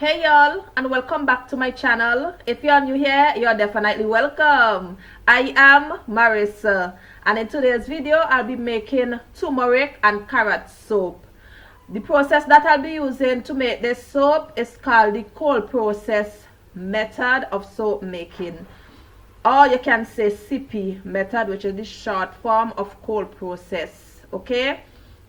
Hey y'all, and welcome back to my channel. If you are new here, you are definitely welcome. I am Mareisa, and in today's video I'll be making turmeric and carrot soap. The process that I'll be using to make this soap is called the cold process method of soap making, or you can say CP method, which is the short form of cold process. Okay,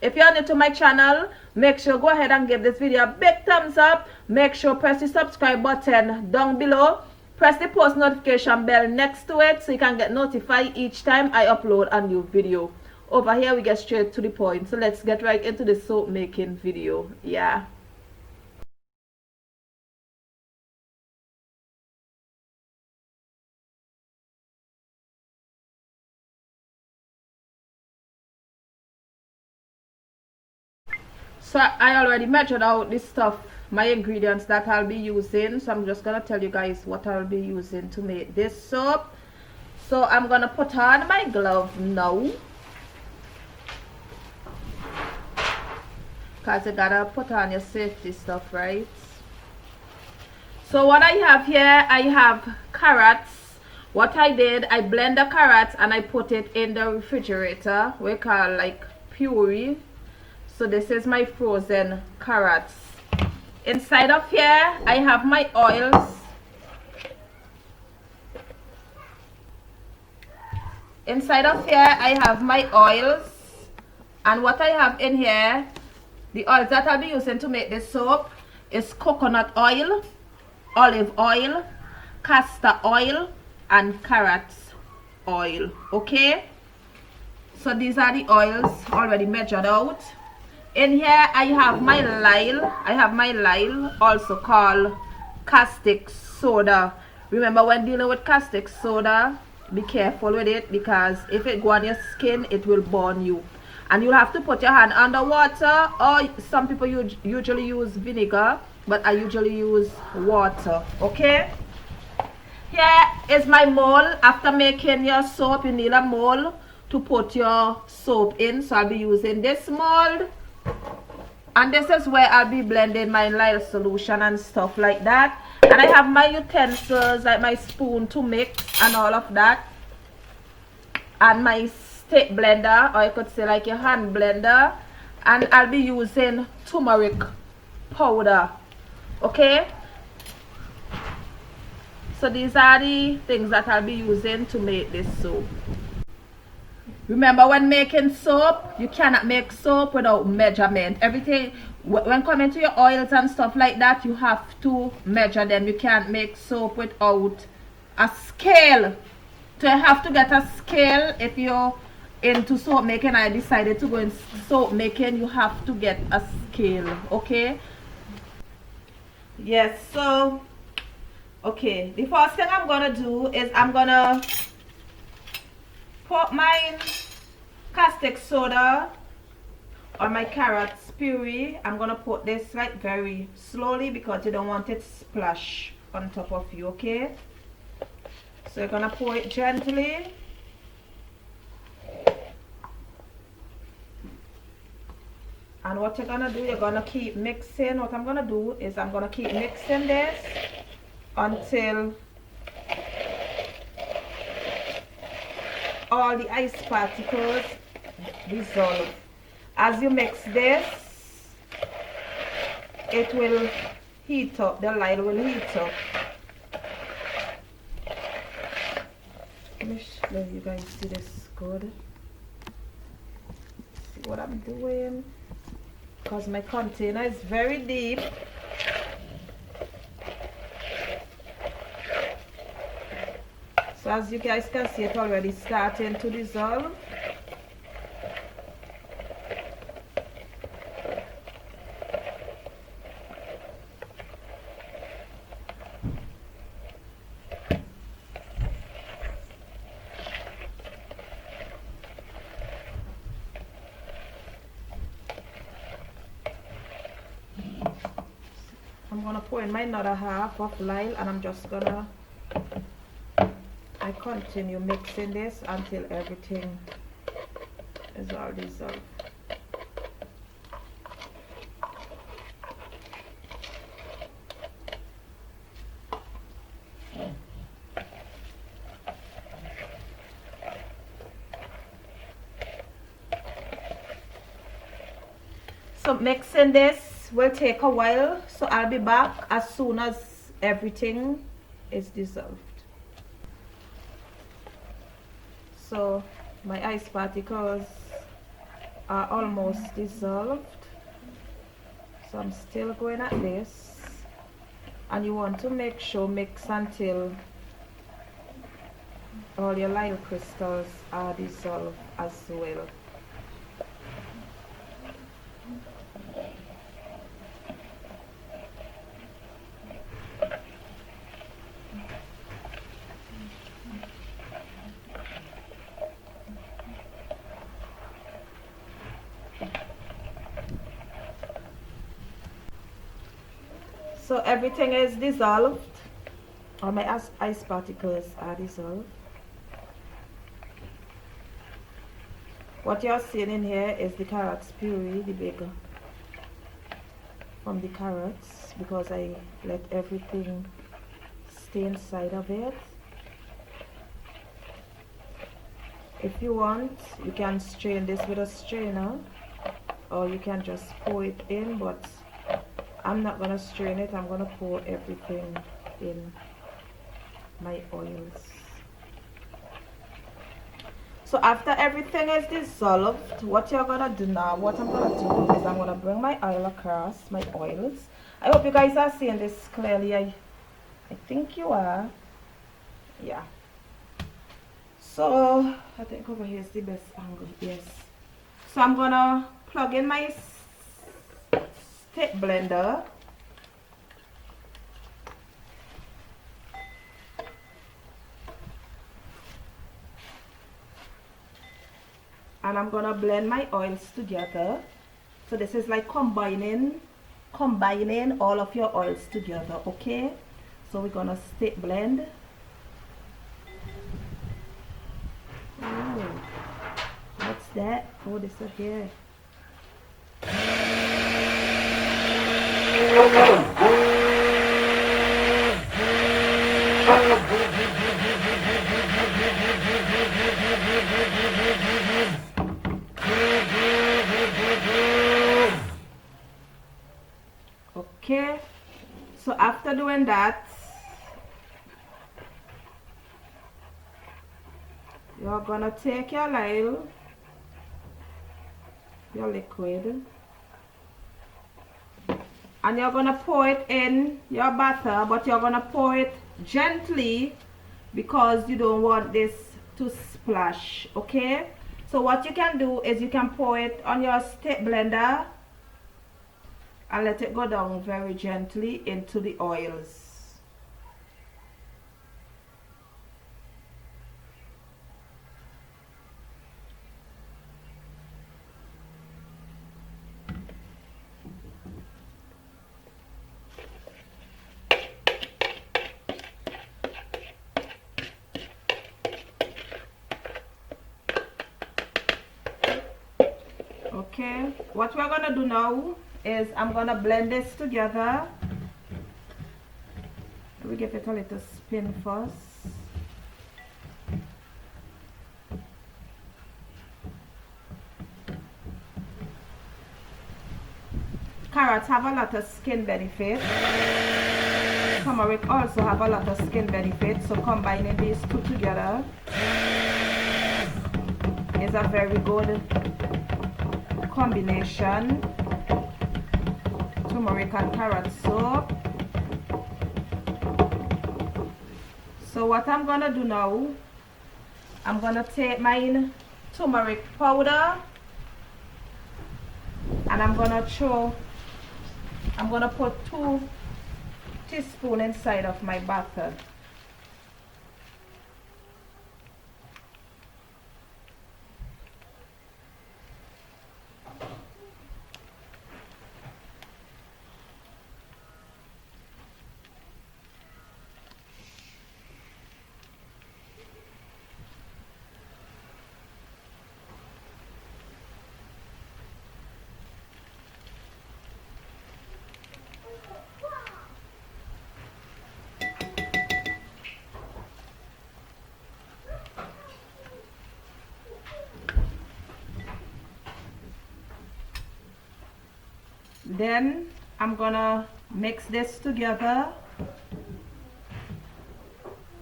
if you're new to my channel, make sure go ahead and give this video a big thumbs up. Make sure press the subscribe button down below. Press the post notification bell next to it so you can get notified each time I upload a new video. Over here we get straight to the point, so let's get right into the soap making video. Yeah. So I already measured out this stuff, my ingredients that I'll be using. So I'm just gonna tell you guys what I'll be using to make this soap. So I'm gonna put on my glove now, because you gotta put on your safety stuff, right? So what I have here, I have carrots. What I did, I blend the carrots and I put it in the refrigerator, we call like puree. So this is my frozen carrots. Inside of here I have my oils. Inside of here I have my oils, and what I have in here, the oils that I'll be using to make this soap is coconut oil, olive oil, castor oil, and carrot oil. Okay, so these are the oils already measured out. In here I have my lye, also called caustic soda. Remember, when dealing with caustic soda, be careful with it, because if it go on your skin it will burn you, and you'll have to put your hand under water, or some people usually use vinegar, but I usually use water. Okay, here is my mold. After making your soap, you need a mold to put your soap in, so I'll be using this mold. And this is where I'll be blending my lye solution and stuff like that. And I have my utensils, like my spoon to mix and all of that, and my stick blender, or you could say like your hand blender. And I'll be using turmeric powder. Okay, so these are the things that I'll be using to make this soap. Remember, when making soap, you cannot make soap without measurement. Everything, when coming to your oils and stuff like that, you have to measure them. You can't make soap without a scale. So you have to get a scale. If you're into soap making, I decided to go in soap making, you have to get a scale. Okay, yes. So okay, the first thing I'm gonna do is I'm gonna put my caustic soda on my carrots puree. I'm gonna put this like very slowly, because you don't want it splash on top of you. Okay, so you're gonna pour it gently. And what you're gonna do, you're gonna keep mixing. What I'm gonna do is I'm gonna keep mixing this until all the ice particles dissolve. As you mix this, it will heat up, the lye will heat up. Let you guys see this good. See what I'm doing, because my container is very deep. So as you guys can see, it already starting to dissolve. I'm gonna pour in my another half of lye, and I'm just gonna continue mixing this until everything is all dissolved. So mixing this will take a while, so I'll be back as soon as everything is dissolved. So my ice particles are almost dissolved, so I'm still going at this, and you want to make sure mix until all your lime crystals are dissolved as well. So everything is dissolved. All my ice particles are dissolved. What you're seeing in here is the carrots puree, the bigger from the carrots, because I let everything stay inside of it. If you want, you can strain this with a strainer, or you can just pour it in, but I'm not gonna strain it. I'm gonna pour everything in my oils. So after everything is dissolved, what you're gonna do now, what I'm gonna do is I'm gonna bring my oil across my oils. I hope you guys are seeing this clearly. I think you are. Yeah. So I think over here is the best angle. Yes. So I'm gonna plug in my stick blender. And I'm gonna blend my oils together. So this is like combining all of your oils together, okay? So we're gonna stick blend. Oh, what's that? Oh, this is here. Okay, so after doing that, you're gonna take your lime, your liquid, and you're gonna pour it in your batter, but you're gonna pour it gently because you don't want this to splash, okay? So what you can do is you can pour it on your stick blender and let it go down very gently into the oils. Okay, what we're gonna do now is I'm gonna blend this together. We give it a little spin first. Carrots have a lot of skin benefits. Turmeric also have a lot of skin benefits, so combining these two together is a very good combination. Turmeric and carrot soap. So what I'm gonna do now, I'm gonna take my turmeric powder and I'm gonna put 2 teaspoons inside of my batter. Then I'm gonna mix this together.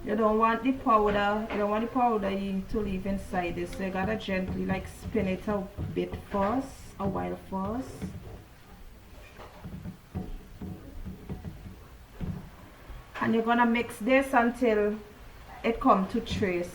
You don't want the powder to leave inside this, so you gotta gently like spin it a while first. And you're gonna mix this until it comes to trace.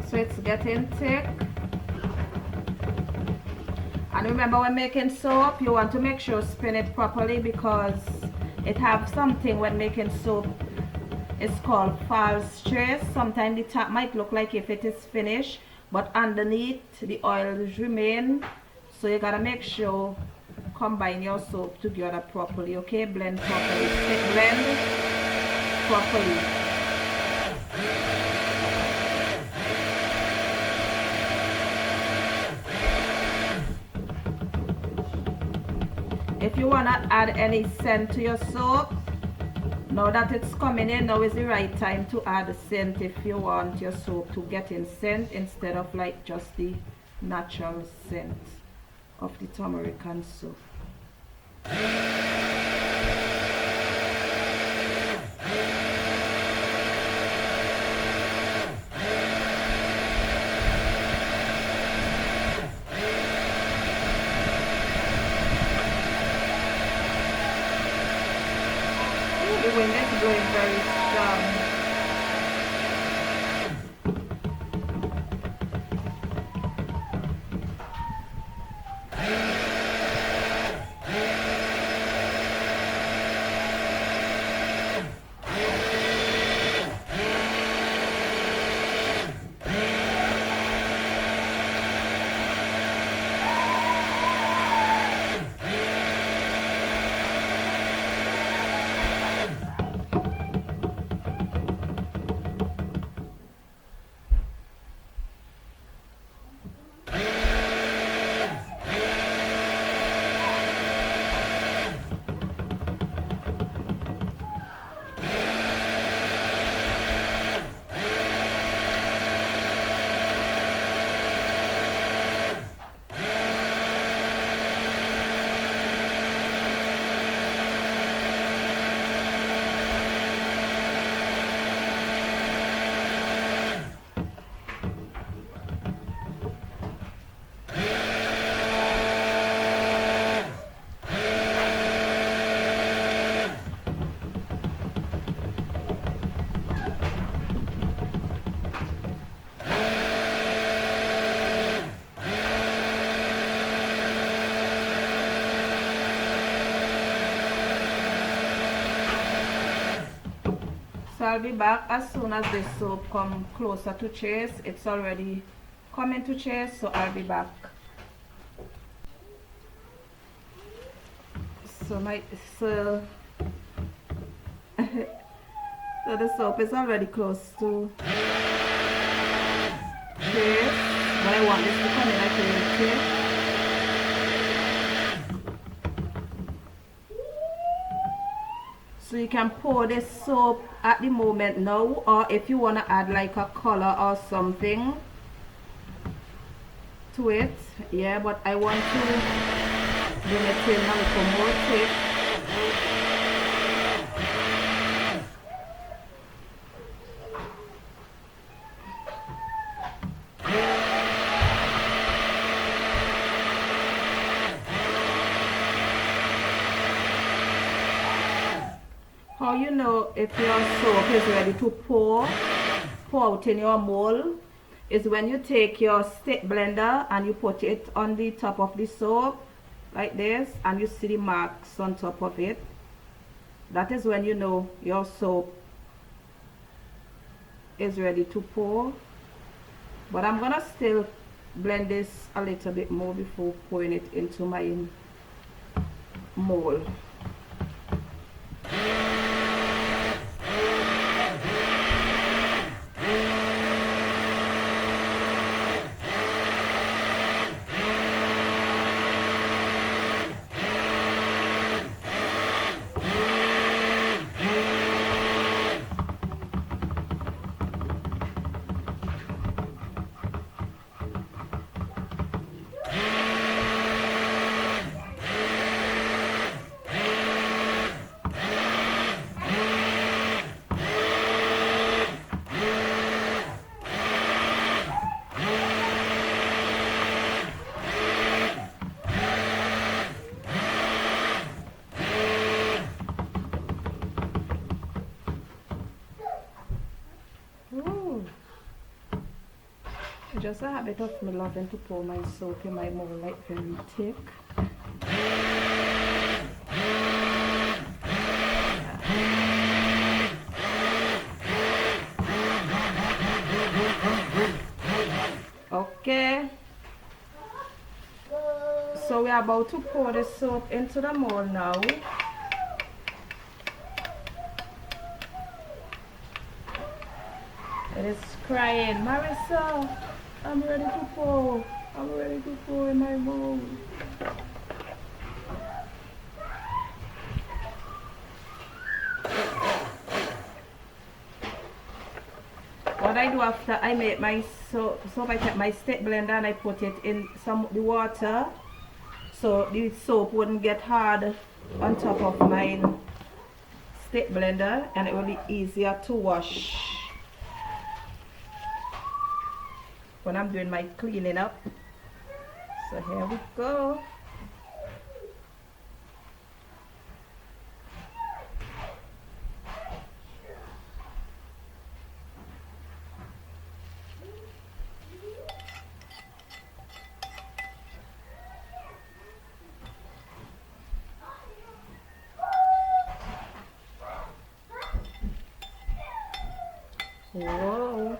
So it's getting thick. And remember, when making soap, you want to make sure spin it properly, because it have something when making soap. It's called false trace. Sometimes the top might look like if it is finished, but underneath the oils remain. So you gotta make sure combine your soap together properly. Okay, blend properly. Blend properly. If you want to add any scent to your soap, now that it's coming in, now is the right time to add a scent if you want your soap to get in scent instead of like just the natural scent of the turmeric and soap. The wind is blowing very strong. So I'll be back as soon as the soap come closer to chase. It's already coming to chase, so I'll be back. So so the soap is already close to chase, but I want this to come in like a chase. So you can pour this soap at the moment now, or if you want to add like a color or something to it, yeah, but I want to bring it in a little more thick. How you know if your soap is ready to pour out in your mold is when you take your stick blender and you put it on the top of the soap like this, and you see the marks on top of it. That is when you know your soap is ready to pour. But I'm gonna still blend this a little bit more before pouring it into my mold. Just a habit of me loving to pour my soap in my mold like very thick. Okay. So we're about to pour the soap into the mold now. It is crying, Mareisa, I'm ready to pour. I'm ready to pour in my mold. What I do after I make my soap, I take my stick blender and I put it in the water so the soap wouldn't get hard on top of my stick blender, and it will be easier to wash when I'm doing my cleaning up. So here we go. Whoa.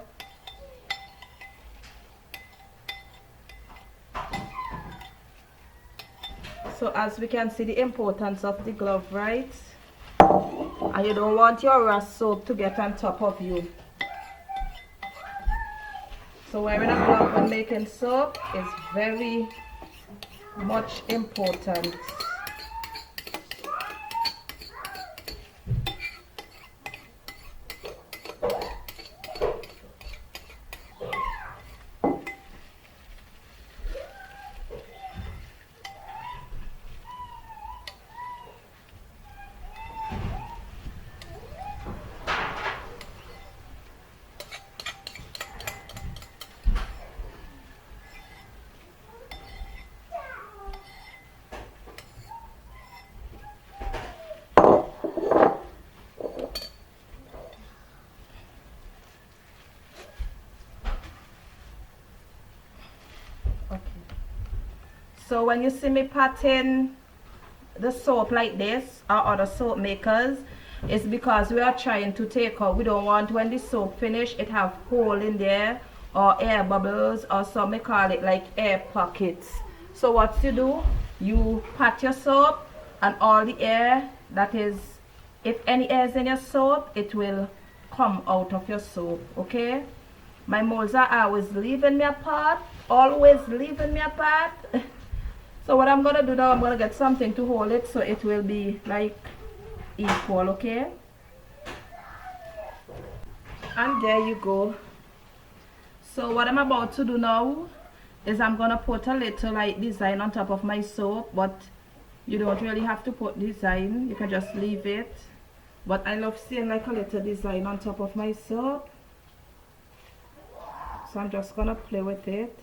So as we can see the importance of the glove, right? And you don't want your raw soap to get on top of you. So wearing a glove when making soap is very much important. So when you see me patting the soap like this or other soap makers, it's because we are trying to take out, we don't want when the soap finish it have hole in there or air bubbles, or some may call it like air pockets. So what you do, you pat your soap and all the air that is, if any air is in your soap, it will come out of your soap. Okay, my molds are always leaving me apart, always leaving me apart. So what I'm gonna do now, I'm gonna get something to hold it so it will be like equal. Okay, and there you go. So what I'm about to do now is I'm gonna put a little like design on top of my soap, but you don't really have to put design, you can just leave it. But I love seeing like a little design on top of my soap, so I'm just gonna play with it.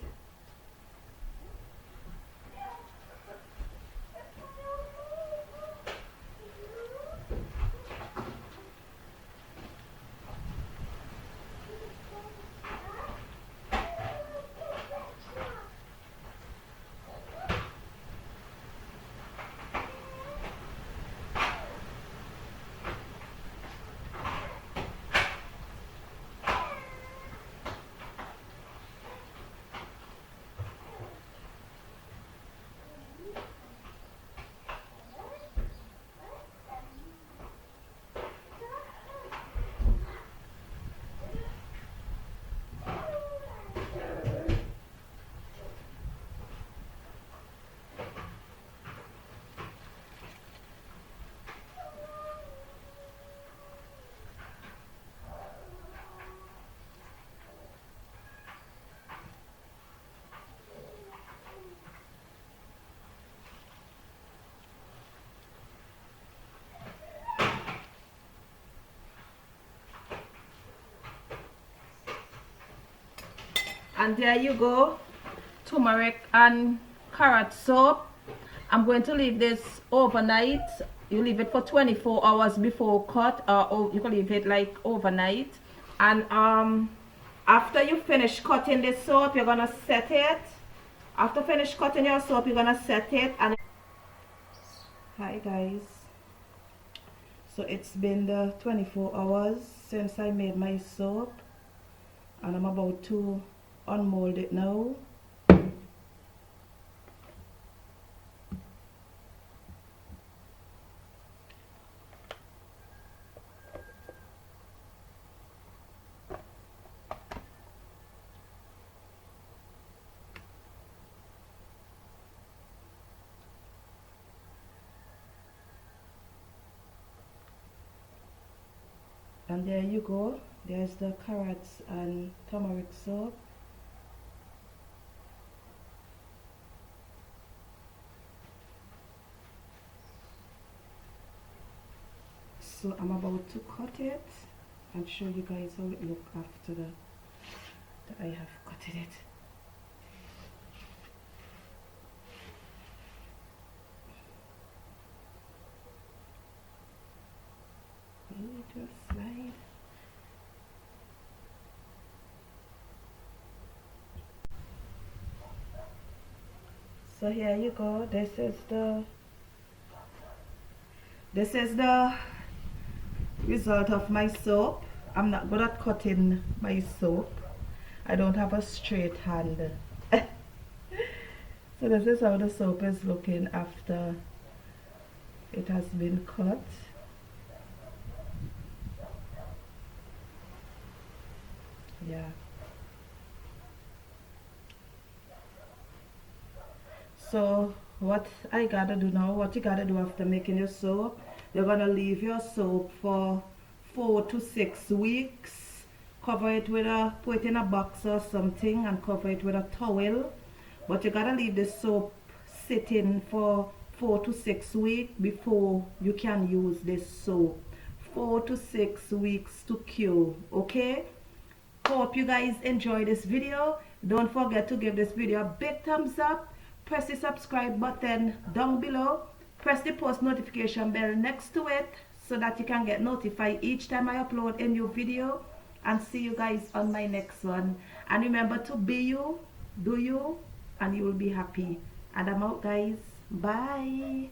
And there you go, turmeric and carrot soap. I'm going to leave this overnight. You leave it for 24 hours before cut, or you can leave it like overnight. And after you finish cutting the soap, you're gonna set it. After finish cutting your soap, you're gonna set it. And hi guys, so it's been the 24 hours since I made my soap, and I'm about to unmold it now. And there you go, there's the carrots and turmeric soap. So I'm about to cut it and show you guys how it looks after that I have cutted it. Little slide. So here you go. This is the result of my soap. I'm not good at cutting my soap. I don't have a straight hand. So this is how the soap is looking after it has been cut. Yeah. So what I gotta do now, what you gotta do after making your soap, you're gonna leave your soap for 4 to 6 weeks. Cover it with put it in a box or something and cover it with a towel. But you gotta leave the soap sitting for 4 to 6 weeks before you can use this soap. 4 to 6 weeks to cure, okay? Hope you guys enjoy this video. Don't forget to give this video a big thumbs up. Press the subscribe button down below. Press the post notification bell next to it so that you can get notified each time I upload a new video. And see you guys on my next one. And remember to be you, do you, and you will be happy. And I'm out guys. Bye.